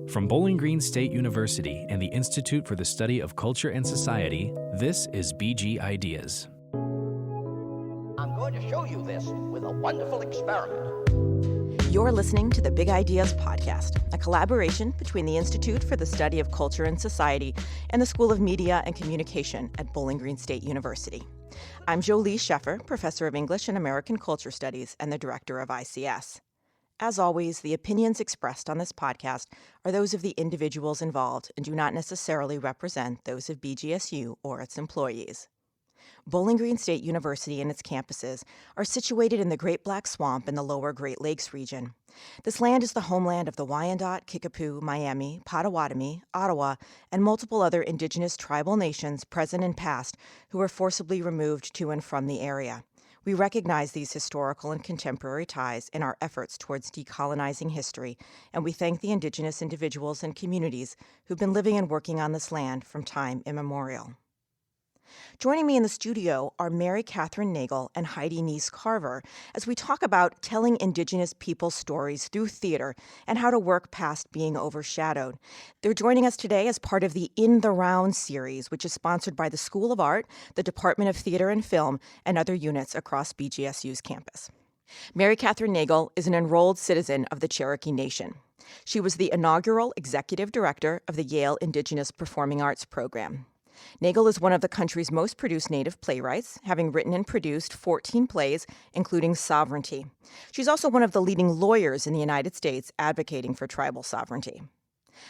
From Bowling Green State University and the Institute for the Study of Culture and Society, this is BG Ideas. I'm going to show you this with a wonderful experiment. You're listening to the Big Ideas Podcast, a collaboration between the Institute for the Study of Culture and Society and the School of Media and Communication at Bowling Green State University. I'm Jolie Sheffer, Professor of English and American Culture Studies and the Director of ICS. As always, the opinions expressed on this podcast are those of the individuals involved and do not necessarily represent those of BGSU or its employees. Bowling Green State University and its campuses are situated in the Great Black Swamp in the lower Great Lakes region. This land is the homeland of the Wyandot, Kickapoo, Miami, Potawatomi, Ottawa, and multiple other Indigenous tribal nations present and past who were forcibly removed to and from the area. We recognize these historical and contemporary ties in our efforts towards decolonizing history, and we thank the Indigenous individuals and communities who've been living and working on this land from time immemorial. Joining me in the studio are Kathryn Nagle and Heidi Nees Carver as we talk about telling Indigenous people's stories through theater and how to work past being overshadowed. They're joining us today as part of the In the Round series, which is sponsored by the School of Art, the Department of Theater and Film, and other units across BGSU's campus. Kathryn Nagle is an enrolled citizen of the Cherokee Nation. She was the inaugural executive director of the Yale Indigenous Performing Arts Program. Nagle is one of the country's most produced Native playwrights, having written and produced 14 plays, including Sovereignty. She's also one of the leading lawyers in the United States advocating for tribal sovereignty.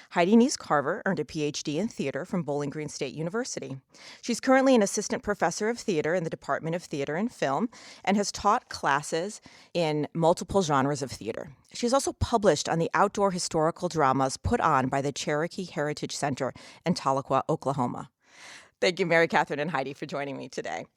Heidi Nees Carver earned a PhD in theater from Bowling Green State University. She's currently an assistant professor of theater in the Department of Theater and Film and has taught classes in multiple genres of theater. She's also published on the outdoor historical dramas put on by the Cherokee Heritage Center in Tahlequah, Oklahoma. Thank you, Kathryn and Heidi, for joining me today.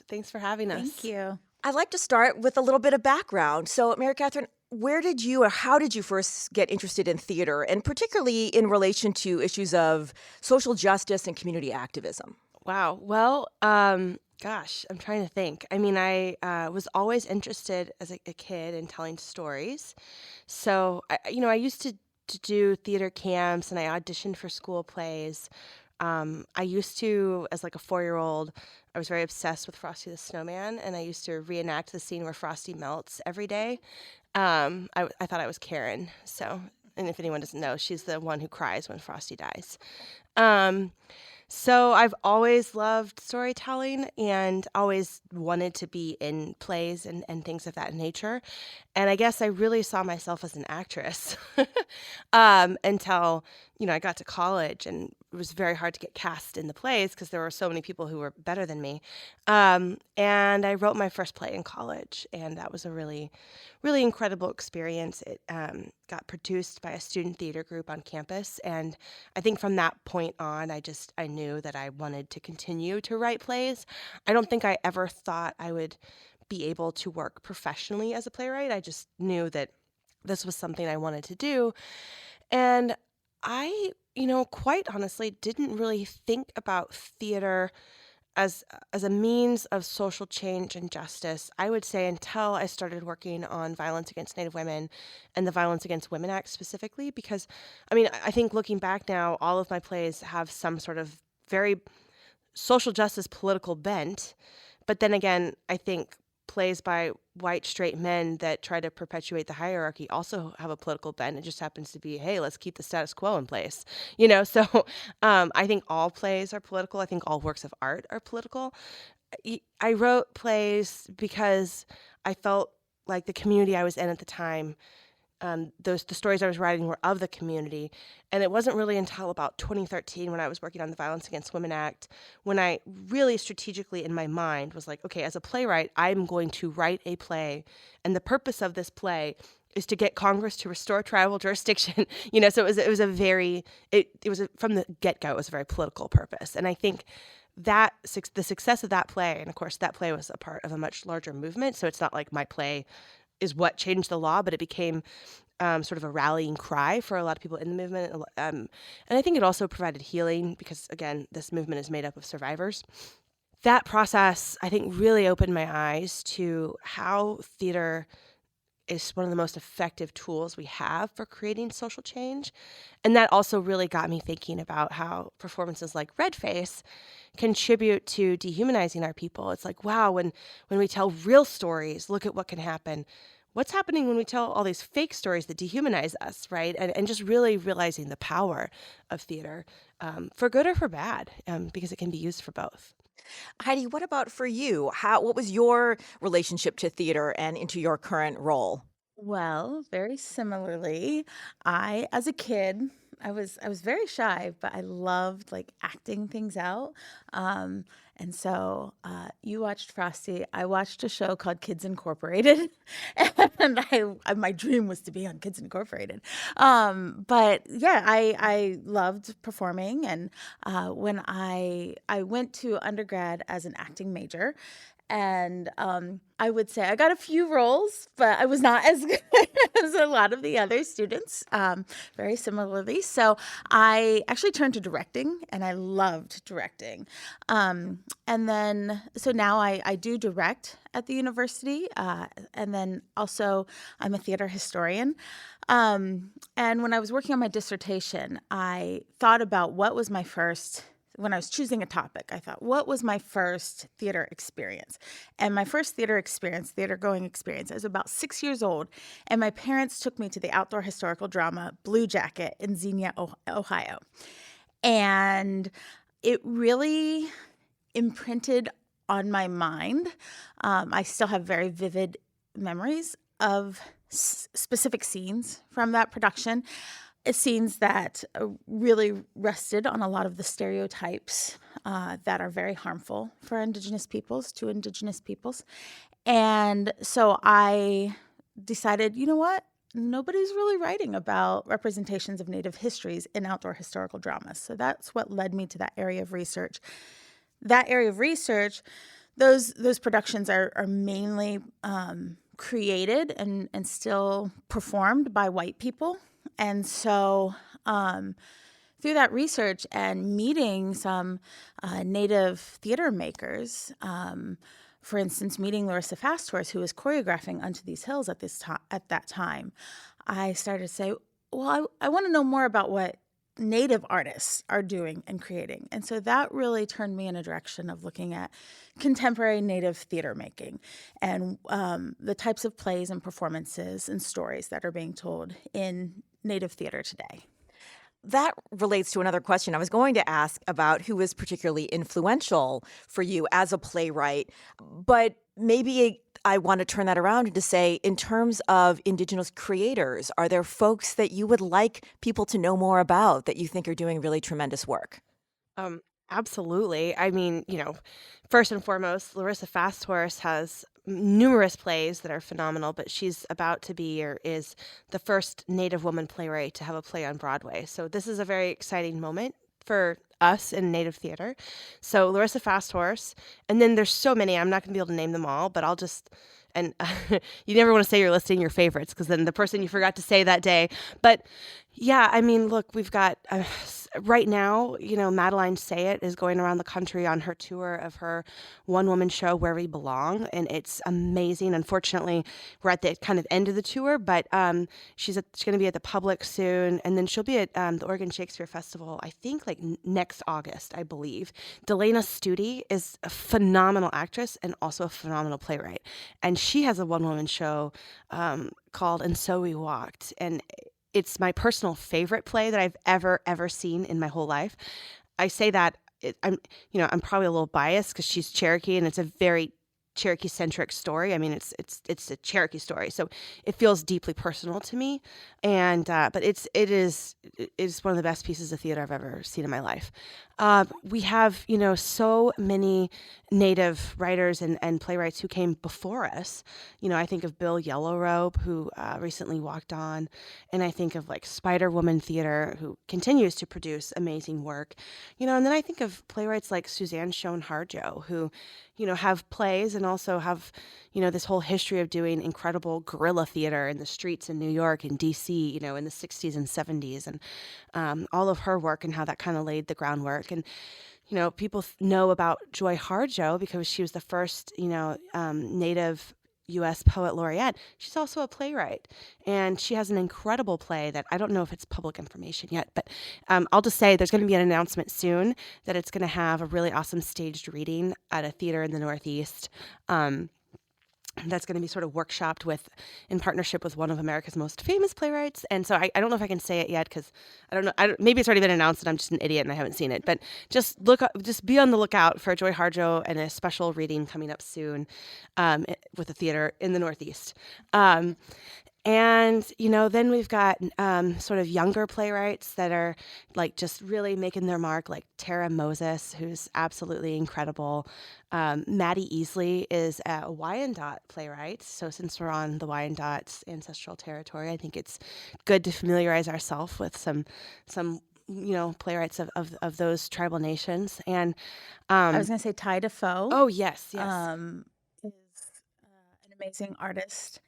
Thanks for having us. Thank you. I'd like to start with a little bit of background. So, Kathryn, where did you or how did you first get interested in theater, and particularly in relation to issues of social justice and community activism? Wow. Well, I'm trying to think. I mean, I was always interested as a kid in telling stories. So, I used to do theater camps, and I auditioned for school plays. I used to, as like a 4-year-old, I was very obsessed with Frosty the Snowman, and I used to reenact the scene where Frosty melts every day. I thought I was Karen. So, and if anyone doesn't know, she's the one who cries when Frosty dies. So I've always loved storytelling and always wanted to be in plays and things of that nature. And I guess I really saw myself as an actress until, I got to college, and it was very hard to get cast in the plays because there were so many people who were better than me. And I wrote my first play in college, and that was a really, really incredible experience. It got produced by a student theater group on campus, and I think from that point on, I knew that I wanted to continue to write plays. I don't think I ever thought I would be able to work professionally as a playwright. I just knew that this was something I wanted to do. And I, quite honestly, didn't really think about theater as a means of social change and justice, I would say, until I started working on violence against Native women and the Violence Against Women Act specifically, because, I think looking back now, all of my plays have some sort of very social justice political bent. But then again, I think plays by white straight men that try to perpetuate the hierarchy also have a political bent. It just happens to be, hey, let's keep the status quo in place. So I think all plays are political. I think all works of art are political. I wrote plays because I felt like the community I was in at the time, the stories I was writing were of the community. And it wasn't really until about 2013 when I was working on the Violence Against Women Act when I really strategically in my mind was like, okay, as a playwright, I'm going to write a play. And the purpose of this play is to get Congress to restore tribal jurisdiction. So it was from the get-go, it was a very political purpose. And I think that the success of that play, and of course that play was a part of a much larger movement. So it's not like my play is what changed the law, but it became sort of a rallying cry for a lot of people in the movement. And I think it also provided healing because, again, this movement is made up of survivors. That process, I think, really opened my eyes to how theater is one of the most effective tools we have for creating social change. And that also really got me thinking about how performances like Red Face contribute to dehumanizing our people. It's like, wow, when we tell real stories, look at what can happen. What's happening when we tell all these fake stories that dehumanize us, right? And just really realizing the power of theater, for good or for bad, because it can be used for both. Heidi, what about for you? What was your relationship to theater and into your current role? Well, very similarly, as a kid, I was very shy, but I loved like acting things out. Um, and so you watched Frosty. I watched a show called Kids Incorporated, and my dream was to be on Kids Incorporated. But yeah, I loved performing, and when I went to undergrad as an acting major. And I would say I got a few roles, but I was not as good as a lot of the other students, very similarly. So I actually turned to directing, and I loved directing. And then, so now I do direct at the university, and then also I'm a theater historian. And when I was working on my dissertation, I thought about when I was choosing a topic, I thought, what was my first theater experience? And my first theater going experience, I was about 6 years old, and my parents took me to the outdoor historical drama Blue Jacket in Xenia, Ohio. And it really imprinted on my mind. I still have very vivid memories of specific scenes from that production. Scenes that really rested on a lot of the stereotypes that are very harmful to Indigenous peoples. And so I decided, you know what? Nobody's really writing about representations of Native histories in outdoor historical dramas. So that's what led me to that area of research. Those productions are mainly created and still performed by white people. And so through that research and meeting some Native theater makers, for instance, meeting Larissa Fasthorse, who was choreographing Unto These Hills at that time, I started to say, well, I want to know more about what Native artists are doing and creating. And so that really turned me in a direction of looking at contemporary Native theater making and the types of plays and performances and stories that are being told in Native theater today. That relates to another question I was going to ask about who was particularly influential for you as a playwright. But maybe I want to turn that around to say, in terms of Indigenous creators, are there folks that you would like people to know more about that you think are doing really tremendous work? Absolutely. I mean, first and foremost, Larissa Fasthorse has numerous plays that are phenomenal, but she's about to be or is the first Native woman playwright to have a play on Broadway. So this is a very exciting moment for us in Native theater. So Larissa Fasthorse, and then there's so many. I'm not going to be able to name them all, but I'll just and you never want to say you're listing your favorites because then the person you forgot to say that day. But yeah, I mean, look, we've got right now, Madeline Sayet is going around the country on her tour of her one-woman show, Where We Belong, and it's amazing. Unfortunately, we're at the kind of end of the tour, but she's going to be at the Public soon, and then she'll be at the Oregon Shakespeare Festival, I think, like next August, I believe. Delana Studi is a phenomenal actress and also a phenomenal playwright, and she has a one-woman show called And So We Walked, and it's my personal favorite play that I've ever seen in my whole life. I say that I'm probably a little biased because she's Cherokee and it's a very Cherokee-centric story. I mean, it's a Cherokee story, so it feels deeply personal to me. And but it is one of the best pieces of theater I've ever seen in my life. We have so many Native writers and playwrights who came before us. I think of Bill Yellowrobe, who recently walked on, and I think of like Spider Woman Theater, who continues to produce amazing work. And then I think of playwrights like Suzanne Schoen Harjo, who have plays and also have, this whole history of doing incredible guerrilla theater in the streets in New York and DC, in the 60s and 70s, and all of her work and how that kind of laid the groundwork. And, people know about Joy Harjo because she was the first, Native U.S. Poet Laureate. She's also a playwright, and she has an incredible play that I don't know if it's public information yet, but I'll just say there's going to be an announcement soon that it's going to have a really awesome staged reading at a theater in the Northeast. That's going to be sort of workshopped in partnership with one of America's most famous playwrights. And so I don't know if I can say it yet because I don't know. Maybe it's already been announced and I'm just an idiot and I haven't seen it. But just be on the lookout for Joy Harjo and a special reading coming up soon with a theater in the Northeast. And, then we've got sort of younger playwrights that are like just really making their mark, like Tara Moses, who's absolutely incredible. Maddie Easley is a Wyandot playwright. So since we're on the Wyandot's ancestral territory, I think it's good to familiarize ourselves with some playwrights of those tribal nations. And I was going to say Ty Defoe. Oh, yes. Is an amazing artist.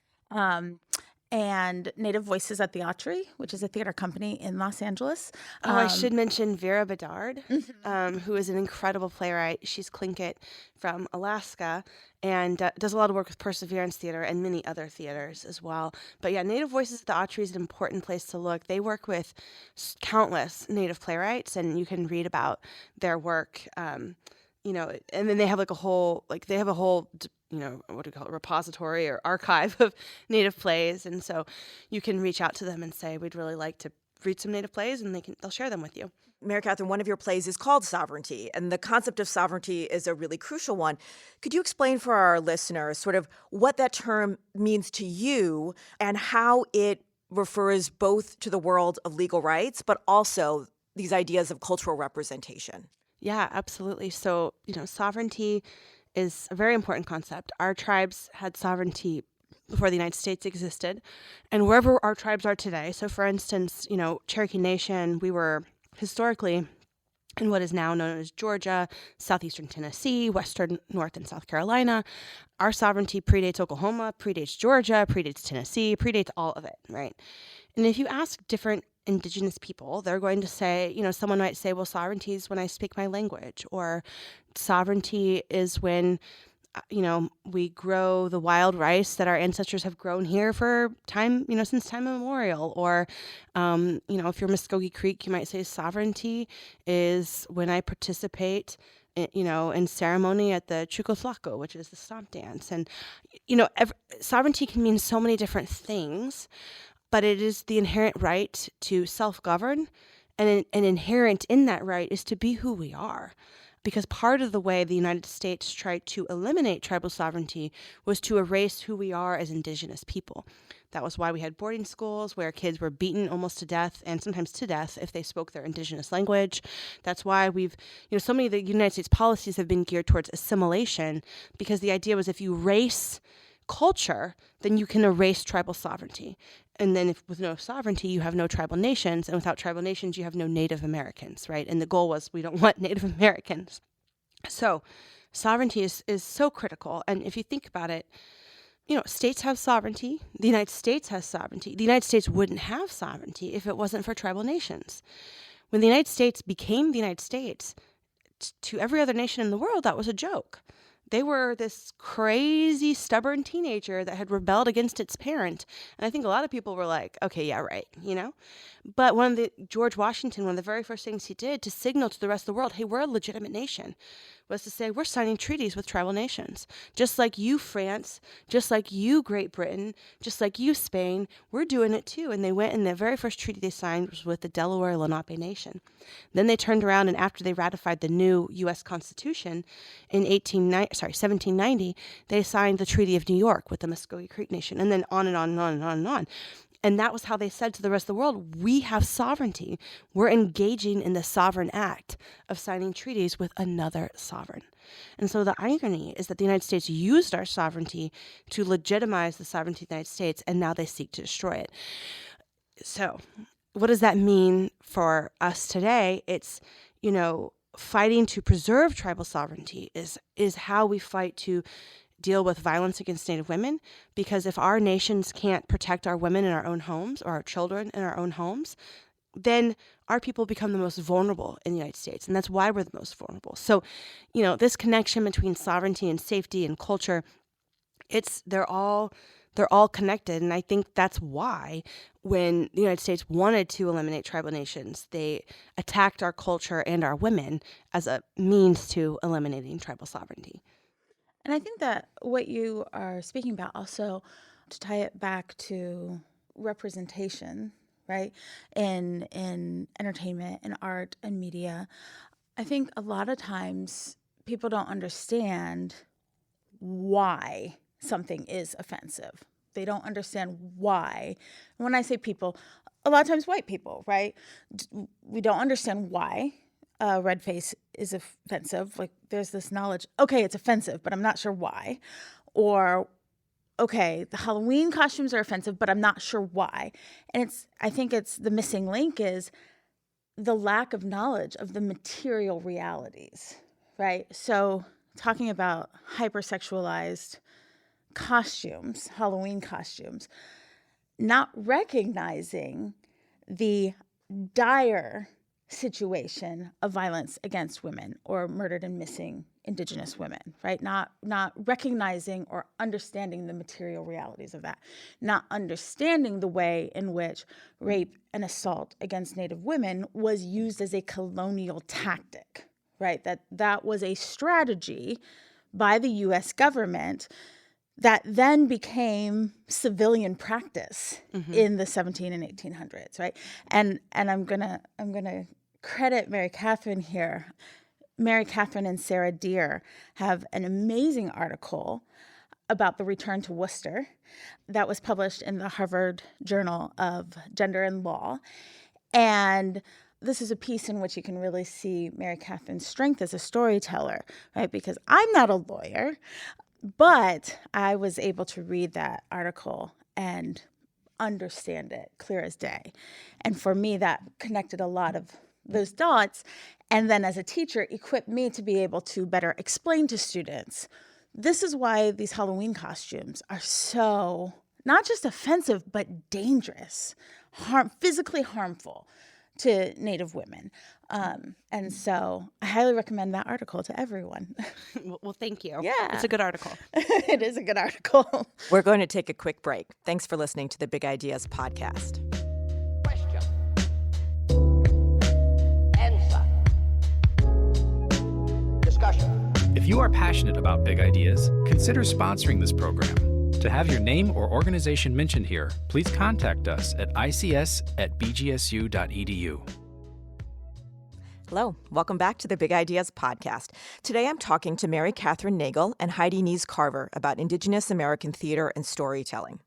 And Native Voices at Theate, which is a theater company in Los Angeles. I should mention Vera Bedard, who is an incredible playwright. She's Tlingit from Alaska and does a lot of work with Perseverance Theater and many other theaters as well. But yeah, Native Voices at Theate is an important place to look. They work with countless Native playwrights, and you can read about their work. And then they have a whole what do you call it, repository or archive of Native plays. And so you can reach out to them and say, we'd really like to read some Native plays, and they'll share them with you. Mary Kathryn, one of your plays is called Sovereignty, and the concept of sovereignty is a really crucial one. Could you explain for our listeners sort of what that term means to you and how it refers both to the world of legal rights, but also these ideas of cultural representation? Yeah, absolutely. So, sovereignty is a very important concept. Our tribes had sovereignty before the United States existed, and wherever our tribes are today. So, for instance, Cherokee Nation, we were historically in what is now known as Georgia, southeastern Tennessee, western North and South Carolina. Our sovereignty predates Oklahoma, predates Georgia, predates Tennessee, predates all of it, right? And if you ask different Indigenous people, they're going to say, someone might say, well, sovereignty is when I speak my language, or sovereignty is when, we grow the wild rice that our ancestors have grown here for time, since time immemorial. Or, if you're Muskogee Creek, you might say sovereignty is when I participate in ceremony at the Chukotlako, which is the stomp dance. And, sovereignty can mean so many different things, but it is the inherent right to self-govern, and inherent in that right is to be who we are. Because part of the way the United States tried to eliminate tribal sovereignty was to erase who we are as Indigenous people. That was why we had boarding schools where kids were beaten almost to death, and sometimes to death, if they spoke their Indigenous language. That's why so many of the United States policies have been geared towards assimilation, because the idea was if you erase culture, then you can erase tribal sovereignty. And then with no sovereignty, you have no tribal nations. And without tribal nations, you have no Native Americans, right? And the goal was we don't want Native Americans. So sovereignty is so critical. And if you think about it, states have sovereignty. The United States has sovereignty. The United States wouldn't have sovereignty if it wasn't for tribal nations. When the United States became the United States, to every other nation in the world, that was a joke. They were this crazy, stubborn teenager that had rebelled against its parent. And I think a lot of people were like, okay, yeah, right, But George Washington, one of the very first things he did to signal to the rest of the world, hey, we're a legitimate nation, was to say, we're signing treaties with tribal nations. Just like you, France, just like you, Great Britain, just like you, Spain, we're doing it too. And they went, and the very first treaty they signed was with the Delaware Lenape Nation. Then they turned around, and after they ratified the new U.S. Constitution in 1790, they signed the Treaty of New York with the Muskogee Creek Nation, and then on and on and on and on and on. And that was how they said to the rest of the world, we have sovereignty. We're engaging in the sovereign act of signing treaties with another sovereign. And so the irony is that the United States used our sovereignty to legitimize the sovereignty of the United States, and now they seek to destroy it. So what does that mean for us today? It's, fighting to preserve tribal sovereignty is how we fight to deal with violence against Native women, because if our nations can't protect our women in our own homes or our children in our own homes, then our people become the most vulnerable in the United States, and that's why we're the most vulnerable. So, this connection between sovereignty and safety and culture they're all connected. And I think that's why when the United States wanted to eliminate tribal nations, they attacked our culture and our women as a means to eliminating tribal sovereignty. And I think that what you are speaking about also, to tie it back to representation, right, in entertainment and art and media, I think a lot of times people don't understand why something is offensive. They don't understand why. When I say people, a lot of times white people, right? We don't understand why red face is offensive. Like there's this knowledge, okay, it's offensive, but I'm not sure why. Or, okay, the Halloween costumes are offensive, but I'm not sure why. And I think it's the missing link is the lack of knowledge of the material realities, right? So talking about hypersexualized costumes, Halloween costumes, not recognizing the dire situation of violence against women or murdered and missing Indigenous women, right? Not recognizing or understanding the material realities of that, not understanding the way in which rape and assault against Native women was used as a colonial tactic, right? That was a strategy by the U.S. government that then became civilian practice in the 17 and 1800s, right? And I'm gonna credit Mary Kathryn here. Mary Kathryn and Sarah Deer have an amazing article about the return to Worcester that was published in the Harvard Journal of Gender and Law. And this is a piece in which you can really see Mary Kathryn's strength as a storyteller, right? Because I'm not a lawyer, but I was able to read that article and understand it clear as day. And for me, that connected a lot of those dots. And then as a teacher, equipped me to be able to better explain to students, this is why these Halloween costumes are so not just offensive, but dangerous, physically harmful to Native women. And so I highly recommend that article to everyone. Well, thank you. Yeah. It's a good article. It is a good article. We're going to take a quick break. Thanks for listening to the Big Ideas podcast. Question. Answer. Discussion. If you are passionate about big ideas, consider sponsoring this program. To have your name or organization mentioned here, please contact us at ics@bgsu.edu. Hello, welcome back to the Big Ideas podcast. Today I'm talking to Mary Kathryn Nagle and Heidi Nees Carver about Indigenous American theater and storytelling.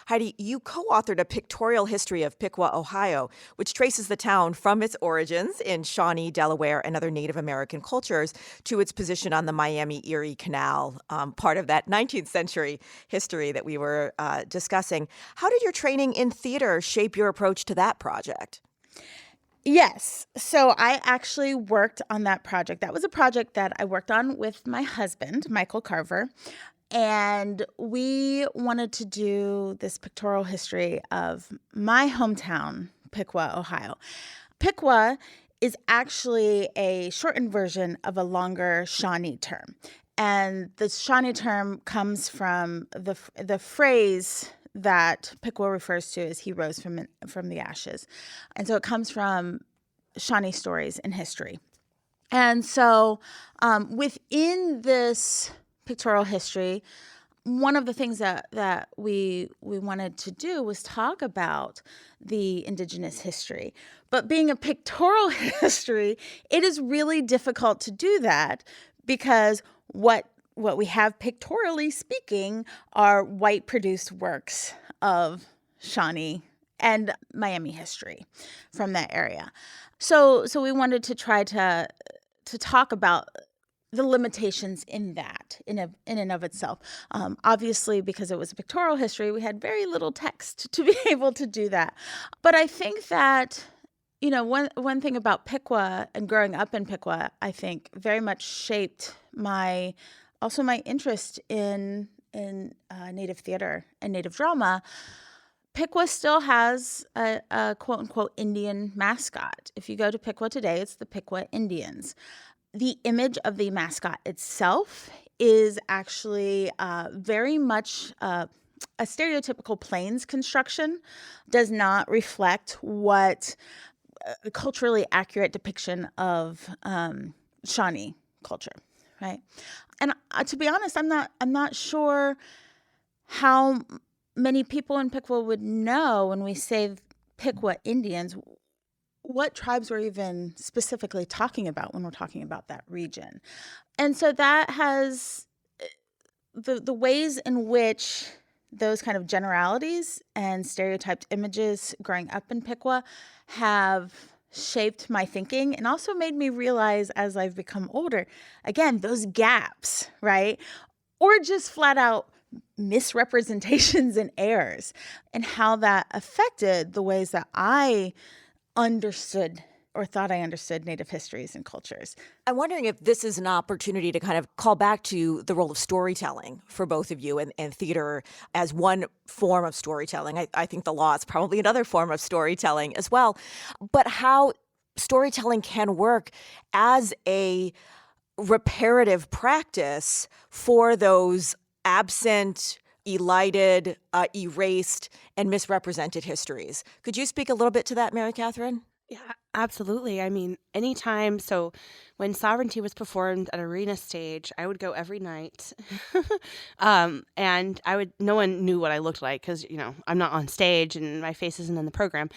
Heidi, you co-authored a pictorial history of Piqua, Ohio, which traces the town from its origins in Shawnee, Delaware, and other Native American cultures to its position on the Miami-Erie Canal, part of that 19th century history that we were discussing. How did your training in theater shape your approach to that project? Yes. So I actually worked on that project. That was a project that I worked on with my husband, Michael Carver. And we wanted to do this pictorial history of my hometown, Piqua, Ohio. Piqua is actually a shortened version of a longer Shawnee term. And the Shawnee term comes from the phrase that Piqua refers to as he rose from the ashes. And so it comes from Shawnee stories in history. And so within this pictorial history, one of the things that we wanted to do was talk about the Indigenous history. But being a pictorial history, it is really difficult to do that because what we have pictorially speaking are white produced works of Shawnee and Miami history from that area. So we wanted to try to talk about the limitations in that, in and of itself. Obviously, because it was a pictorial history, we had very little text to be able to do that. But I think that, one thing about Piqua and growing up in Piqua, I think very much shaped my interest in Native theater and Native drama. Piqua still has a quote-unquote Indian mascot. If you go to Piqua today, it's the Piqua Indians. The image of the mascot itself is actually very much a stereotypical Plains construction, does not reflect what a culturally accurate depiction of Shawnee culture, right? And to be honest, I'm not sure how many people in Piqua would know when we say Piqua Indians, what tribes we're even specifically talking about when we're talking about that region. And so that has the ways in which those kind of generalities and stereotyped images growing up in Piqua have shaped my thinking and also made me realize as I've become older, again, those gaps, right? Or just flat out misrepresentations and errors, and how that affected the ways that I understood or thought I understood Native histories and cultures. I'm wondering if this is an opportunity to kind of call back to the role of storytelling for both of you and theater as one form of storytelling. I think the law is probably another form of storytelling as well. But how storytelling can work as a reparative practice for those absent, elided, erased, and misrepresented histories. Could you speak a little bit to that, Mary Kathryn? Yeah, absolutely. I mean, anytime. So when Sovereignty was performed at Arena Stage, I would go every night. And no one knew what I looked like because, I'm not on stage and my face isn't in the program.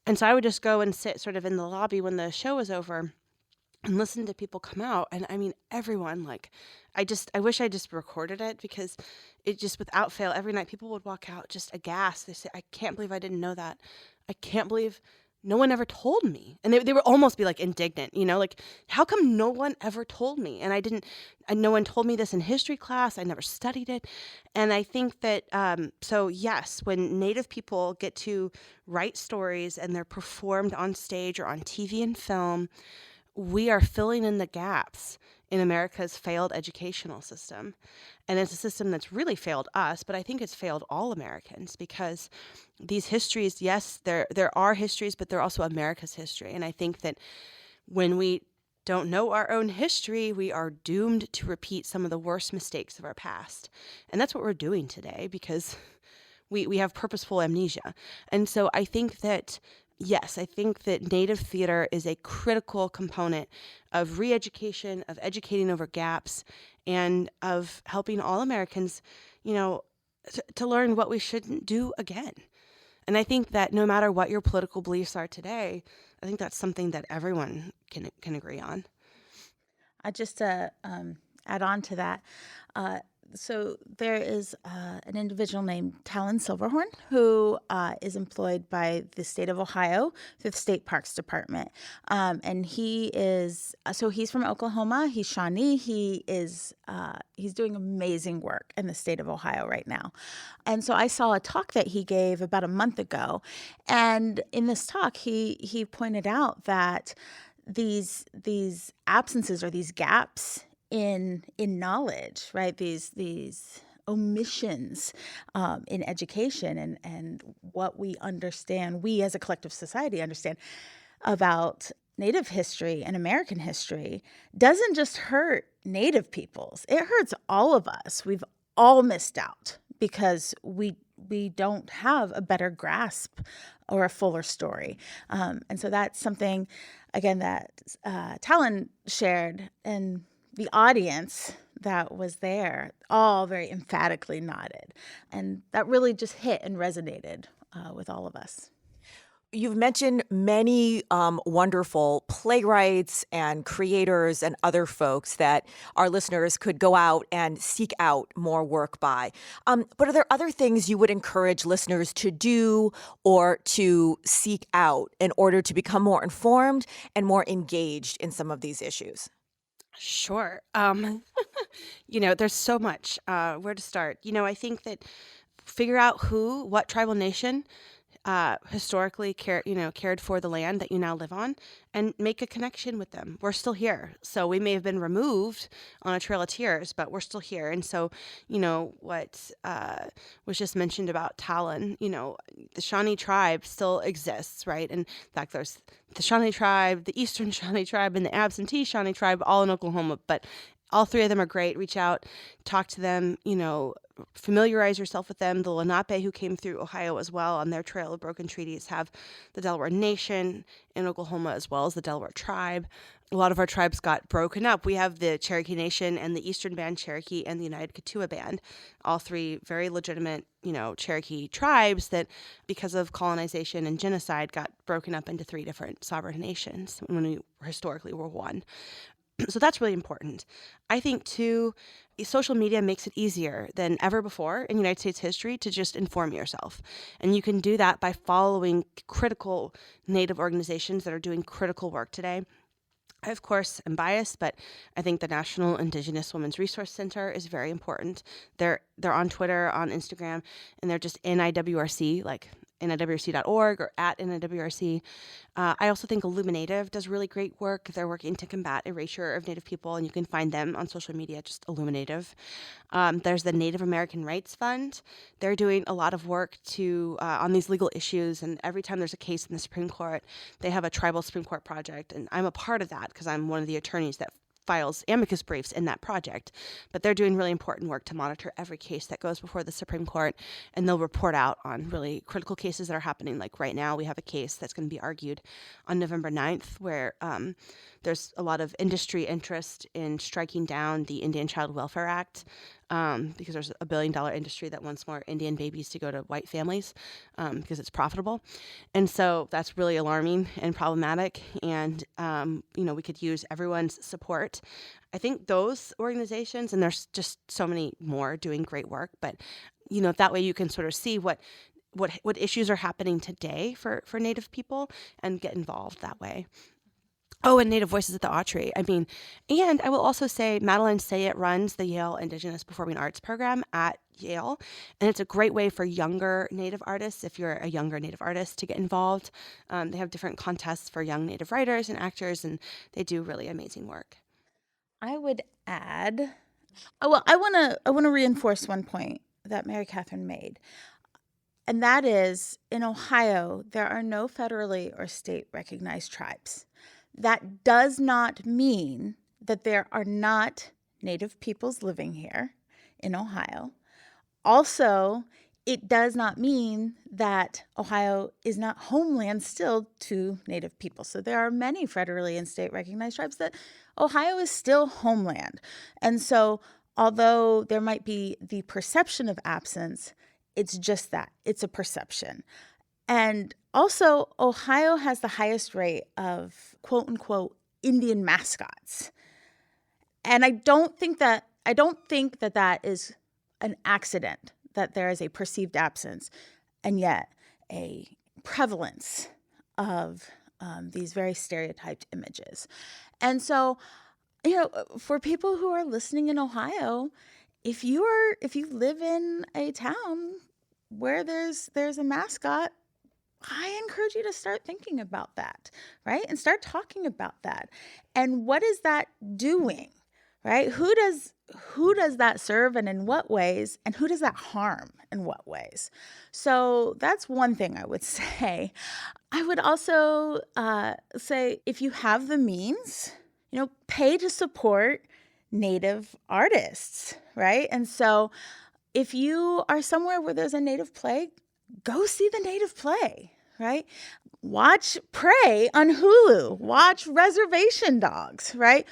And so I would just go and sit sort of in the lobby when the show was over and listen to people come out. And I mean, everyone, I wish I just recorded it because it just, without fail, every night people would walk out just aghast. They say, I can't believe I didn't know that. I can't believe no one ever told me. And they would almost be indignant, how come no one ever told me? And no one told me this in history class. I never studied it. And I think that, so yes, when Native people get to write stories and they're performed on stage or on TV and film, we are filling in the gaps in America's failed educational system. And it's a system that's really failed us, but I think it's failed all Americans because these histories, yes, there are histories, but they're also America's history. And I think that when we don't know our own history, we are doomed to repeat some of the worst mistakes of our past. And that's what we're doing today because we have purposeful amnesia. And so I think that yes, I think that Native theater is a critical component of re-education, of educating over gaps, and of helping all Americans, to learn what we shouldn't do again. And I think that no matter what your political beliefs are today, I think that's something that everyone can agree on. I just add on to that. So there is an individual named Talon Silverhorn who is employed by the state of Ohio through the State Parks Department. And he is, so he's from Oklahoma. He's Shawnee. He's doing amazing work in the state of Ohio right now. And so I saw a talk that he gave about a month ago. And in this talk, he pointed out that these absences or these gaps in knowledge, right? These omissions in education and what we understand, we as a collective society understand about Native history and American history doesn't just hurt Native peoples. It hurts all of us. We've all missed out because we don't have a better grasp or a fuller story. And so that's something, again, that Talon shared, and the audience that was there all very emphatically nodded. And that really just hit and resonated with all of us. You've mentioned many wonderful playwrights and creators and other folks that our listeners could go out and seek out more work by. But are there other things you would encourage listeners to do or to seek out in order to become more informed and more engaged in some of these issues? Sure. There's so much where to start. I think that figure out what tribal nation historically cared for the land that you now live on, and make a connection with them. We're still here. So we may have been removed on a Trail of Tears, but we're still here. And so, what was just mentioned about Talon, the Shawnee tribe still exists, right? And in fact, there's the Shawnee tribe, the Eastern Shawnee tribe, and the absentee Shawnee tribe, all in Oklahoma. But All three of them are great. Reach out, talk to them, familiarize yourself with them. The Lenape, who came through Ohio as well on their Trail of Broken Treaties, have the Delaware Nation in Oklahoma as well as the Delaware Tribe. A lot of our tribes got broken up. We have the Cherokee Nation and the Eastern Band Cherokee and the United Keetoowah Band, all three very legitimate, Cherokee tribes that, because of colonization and genocide, got broken up into three different sovereign nations when we historically were one. So that's really important. I think, too, social media makes it easier than ever before in United States history to just inform yourself. And you can do that by following critical Native organizations that are doing critical work today. I, of course, am biased, but I think the National Indigenous Women's Resource Center is very important. They're on Twitter, on Instagram, and they're just NIWRC, like NIWRC.org or at NIWRC. I also think Illuminative does really great work. They're working to combat erasure of Native people, and you can find them on social media, just Illuminative. There's the Native American Rights Fund. They're doing a lot of work on these legal issues, and every time there's a case in the Supreme Court, they have a tribal Supreme Court project, and I'm a part of that because I'm one of the attorneys that files amicus briefs in that project. But they're doing really important work to monitor every case that goes before the Supreme Court, and they'll report out on really critical cases that are happening. Like right now, we have a case that's going to be argued on November 9th where there's a lot of industry interest in striking down the Indian Child Welfare Act because there's $1 billion industry that wants more Indian babies to go to white families because it's profitable. And so that's really alarming and problematic. And, we could use everyone's support. I think those organizations, and there's just so many more doing great work, but, that way you can sort of see what issues are happening today for Native people and get involved that way. Oh, and Native Voices at the Autry. And I will also say Madeline Sayet runs the Yale Indigenous Performing Arts program at Yale. And it's a great way for younger Native artists, if you're a younger Native artist, to get involved. They have different contests for young Native writers and actors, and they do really amazing work. I would add, I want to reinforce one point that Mary Kathryn made. And that is, in Ohio, there are no federally or state recognized tribes. That does not mean that there are not Native peoples living here in Ohio. Also, it does not mean that Ohio is not homeland still to Native people. So there are many federally and state recognized tribes that Ohio is still homeland. And so although there might be the perception of absence, it's just that. It's a perception. And also, Ohio has the highest rate of quote unquote Indian mascots. And I don't think that that is an accident, that there is a perceived absence and yet a prevalence of these very stereotyped images. And so, for people who are listening in Ohio, if you live in a town where there's a mascot, I encourage you to start thinking about that, right? And start talking about that. And what is that doing, right? Who does that serve and in what ways? And who does that harm in what ways? So that's one thing I would say. I would also say if you have the means, pay to support Native artists, right? And so if you are somewhere where there's a Native play, go see the Native play, right? Watch Prey on Hulu. Watch Reservation Dogs, right?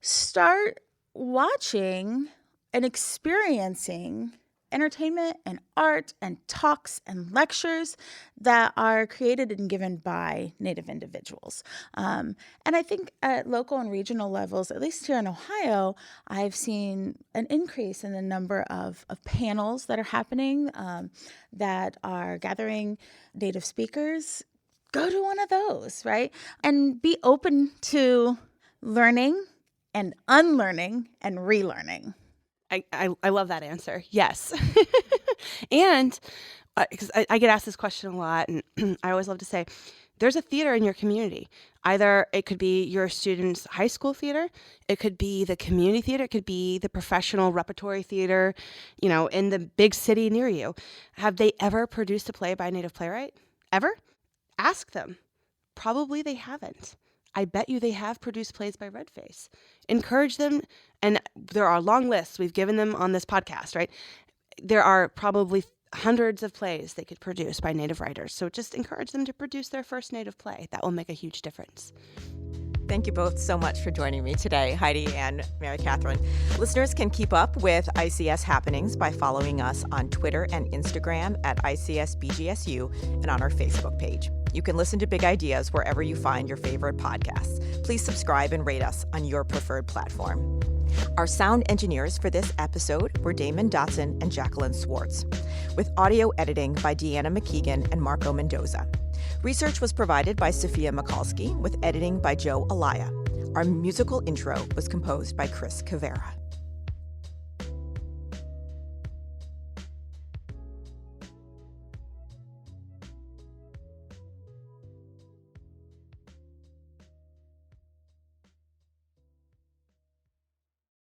Start watching and experiencing entertainment and art and talks and lectures that are created and given by Native individuals. And I think at local and regional levels, at least here in Ohio, I've seen an increase in the number of panels that are happening that are gathering Native speakers. Go to one of those, right? And be open to learning and unlearning and relearning. I love that answer. Yes. And because I get asked this question a lot, and I always love to say, there's a theater in your community. Either it could be your students' high school theater, it could be the community theater, it could be the professional repertory theater, in the big city near you. Have they ever produced a play by a Native playwright? Ever? Ask them. Probably they haven't. I bet you they have produced plays by Redface. Encourage them, and there are long lists. We've given them on this podcast, right? There are probably hundreds of plays they could produce by Native writers. So just encourage them to produce their first Native play. That will make a huge difference. Thank you both so much for joining me today, Heidi and Mary Kathryn. Listeners can keep up with ICS happenings by following us on Twitter and Instagram at ICS BGSU and on our Facebook page. You can listen to Big Ideas wherever you find your favorite podcasts. Please subscribe and rate us on your preferred platform. Our sound engineers for this episode were Damon, Dotson, and Jacqueline Schwartz, with audio editing by Deanna, McKeigan, and Marco Mendoza. Research was provided by Sophia Michalski, with editing by Joe Elia. Our musical intro was composed by Chris Cavera.